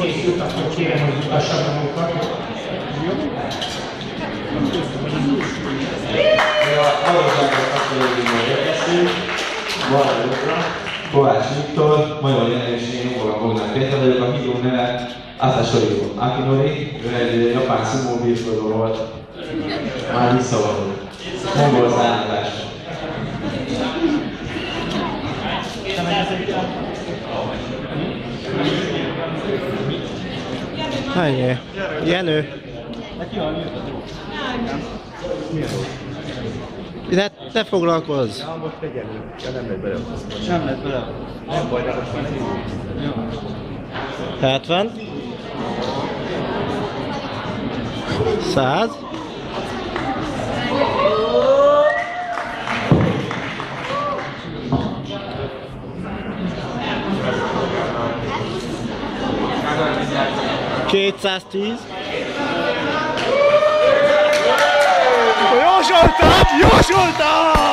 készült, akkor kérem, hogy mutassak magukat. A valóságos kapcsolódóval érkeztünk, Balra Kovács Viktor, Major Jenő és én Ugola Bognár Péter vagyok, a hívó neve Asashoryu Akinori, ő egy japán szumó birkozó volt, már visszavonult. Mongol származás. Ennyi. Jenő. Ne foglalkozz! Ja, most tegyenünk. Ja, nem lett bele. Nem lett bele. Nem baj, de most már nem. 70. 100. $210. Jósoltam! Jósoltam!